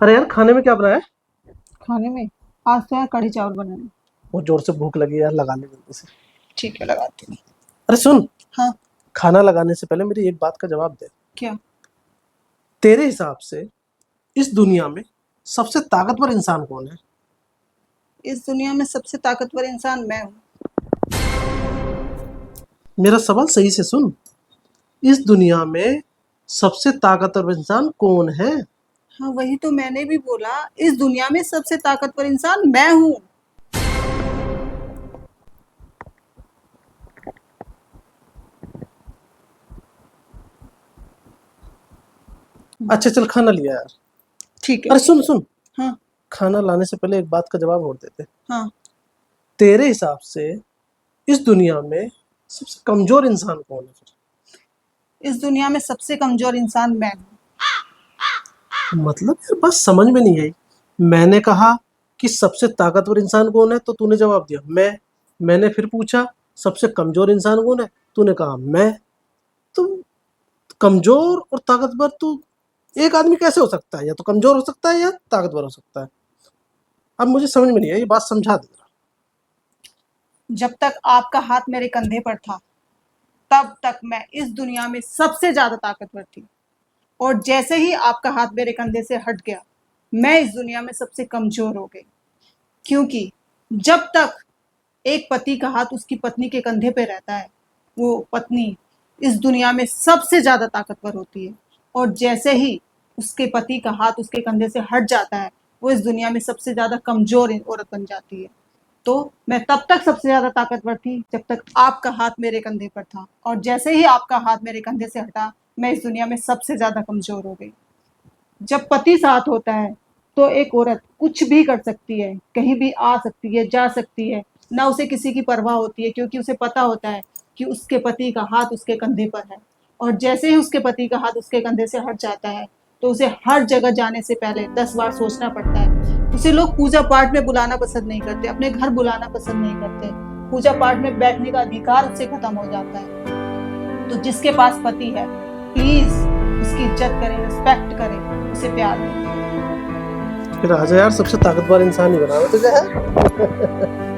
अरे यार, खाने में क्या बनाया है? खाने में आज तो यार कढ़ी चावल बने हैं। बहुत जोर से भूख लगी यार, लगा ले जल्दी से। ठीक है, लगाती हूँ। अरे सुन, हाँ। खाना लगाने से पहले मेरी एक बात का जवाब दे। क्या? तेरे हिसाब से इस दुनिया में सबसे ताकतवर इंसान कौन है? इस दुनिया में सबसे ताकतवर इंसान मैं हूँ। मेरा सवाल सही से सुन। इस दुनिया में सबसे ताकतवर इंसान कौन है? हाँ, वही तो मैंने भी बोला। इस दुनिया में सबसे ताकतवर इंसान मैं हूँ। अच्छा चल, खाना लिया यार। ठीक है। अरे सुन सुन, हाँ। खाना लाने से पहले एक बात का जवाब और देते। हाँ। तेरे हिसाब से इस दुनिया में सबसे कमजोर इंसान कौन है फिर? इस दुनिया में सबसे कमजोर इंसान मैं हूँ। मतलब यार, बात समझ में नहीं आई। मैंने कहा कि सबसे ताकतवर इंसान कौन है, तो तूने जवाब दिया मैंने फिर पूछा सबसे कमजोर इंसान कौन है, तूने कहा मैं। तो कमजोर और ताकतवर तो एक आदमी कैसे हो सकता है? या तो कमजोर हो सकता है या ताकतवर हो सकता है। अब मुझे समझ में नहीं आई, ये बात समझा दे जरा। जब तक आपका हाथ मेरे कंधे पर था तब तक मैं इस दुनिया में सबसे ज्यादा ताकतवर थी, और जैसे ही आपका हाथ मेरे कंधे से हट गया मैं इस दुनिया में सबसे कमजोर हो गई। क्योंकि जब तक एक पति का हाथ उसकी पत्नी के कंधे पे रहता है वो पत्नी इस दुनिया में सबसे ज्यादा ताकतवर होती है, और जैसे ही उसके पति का हाथ उसके कंधे से हट जाता है वो इस दुनिया में सबसे ज्यादा कमजोर औरत बन जाती है। तो मैं तब तक सबसे ज्यादा ताकतवर थी जब तक आपका हाथ मेरे कंधे पर था, और जैसे ही आपका हाथ मेरे कंधे से हटा मैं इस दुनिया में सबसे ज्यादा कमजोर हो गई। जब पति साथ होता है तो एक औरत कुछ भी कर सकती है, कहीं भी आ सकती है, जा सकती है, ना उसे किसी की परवाह होती है, क्योंकि उसे पता होता है कि उसके पति का हाथ उसके कंधे पर है। और जैसे ही उसके पति का हाथ उसके कंधे से हट जाता है तो उसे हर जगह जाने से पहले 10 बार सोचना पड़ता है। उसे लोग पूजा पाठ में बुलाना पसंद नहीं करते, अपने घर बुलाना पसंद नहीं करते, पूजा पाठ में बैठने का अधिकार उससे खत्म हो जाता है। तो जिसके पास पति है प्लीज उसकी इज्जत करें, रिस्पेक्ट करें, उसे प्यार दें। फिर आजा यार, सबसे ताकतवर इंसान ही बना मैं तुझे है।